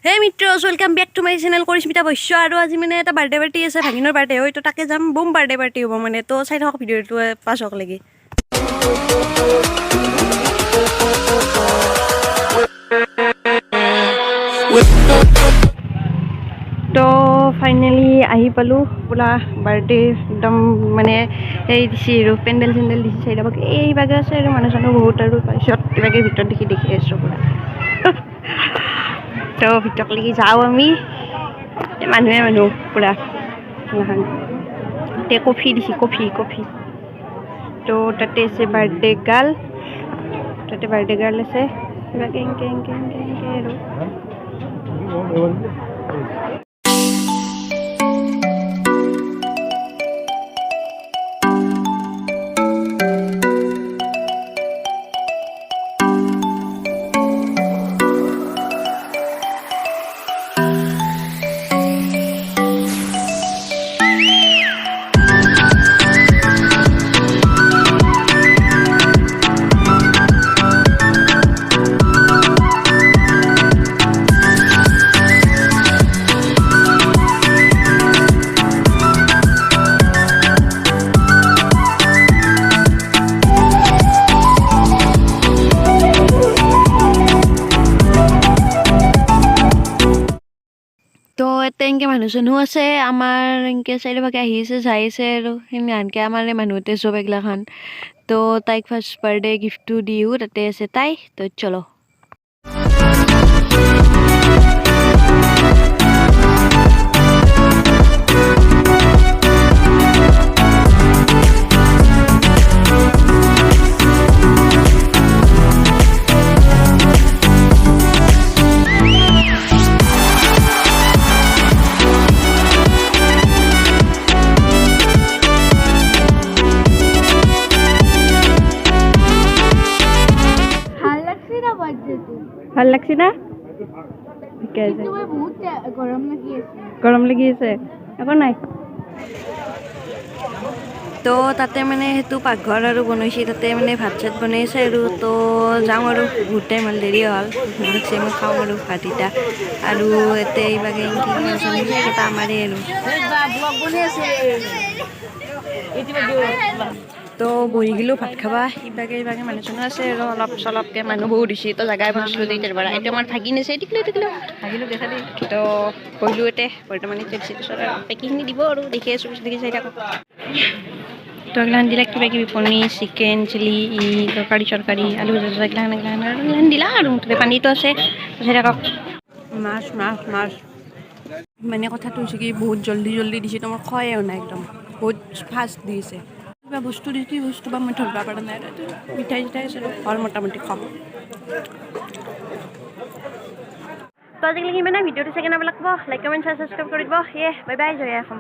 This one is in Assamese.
Hey Mitros, welcome back to my channel. Korishmita Boisho aru aji mane eta birthday party ase bhaginor birthday hoy to take jam boom birthday party hobo mane to sai thok video to pass hok lagi. To finally ahi palu pura birthday dam mane ei disi ro pendel disi sai dabak ei baga ase ro manu sanu bahut aru paisot ibage bhitor dekhi aso pura. তো ভিতৰত লাগি যাওঁ আমি মানুহ পুৰা তে কফি দিছি কফি তো তাতে আছে বাৰ্থডে গাৰ্ল আছে কিবা কেং আৰু তো এটা এনেকৈ মানুহ চানুহ আছে আমাৰ এনেকৈ চাৰিওফালে আহিছে চাইছে আৰু সেনেকৈ আমাৰ মানুহতে চব এগিলাখান তো তাইক ফাৰ্ষ্ট বাৰ্থডে গিফ্টটো দিওঁ তাতে আছে তাই তো চলো ভাল লাগছে না ঠিক আছে গৰম লাগি আছে একো নাই তো তাতে মানে সেইটো পাকঘৰ আৰু বনাইছে তাতে মানে ভাত চাত বনাইছে আৰু তো যাওঁ আৰু বহুত টাইম হ'ল দেৰি হ'ল মই খাওঁ আৰু ভাতকেইটা আৰু এতে এইভাগে এটা আমাৰে আৰু তো বহি গ'লো ভাত খাবা ইভাগে মানুহ চানুহ আছে আৰু অলপ চলপকৈ মানুহ বহুত দিছে তো জেগাই বনাইছিলোঁ তেতিয়াৰ পৰা এতিয়া আমাৰ ভাগি নিছে টিকলো ভাগিলোঁ দেখা দেই তো বহিলোঁ এতে বৰ্তমান পেকিংখিনি দিব আৰু দেখি আছোঁ দেখি চাই থাকক তো এগিলাখান দিলে কিবা কিবি পনীৰ চিকেন চিলি তৰকাৰী চৰকাৰী আলু ভাজা এগিলাখান আৰু দিলা আৰু মুঠতে পানীটো আছে চাই থাকক মাছ মানে কথাটো হৈছে কি বহুত জল্দি দিছে তো মোৰ খোৱাই নাই একদম বহুত ফাষ্ট দিছে কিবা বস্তু দি কি বস্তু বা মই ধৰিব পৰা নাই মিঠাই চিঠাই আছে হ'ল মোটামুটি খাওঁ তো আজিকালি মানে ভিডিঅ'টো চাই কেনে লাগব লাইক কমেণ্ট ছাবস্ক্ৰাইব কৰি দিব বাই বাই জয় অসম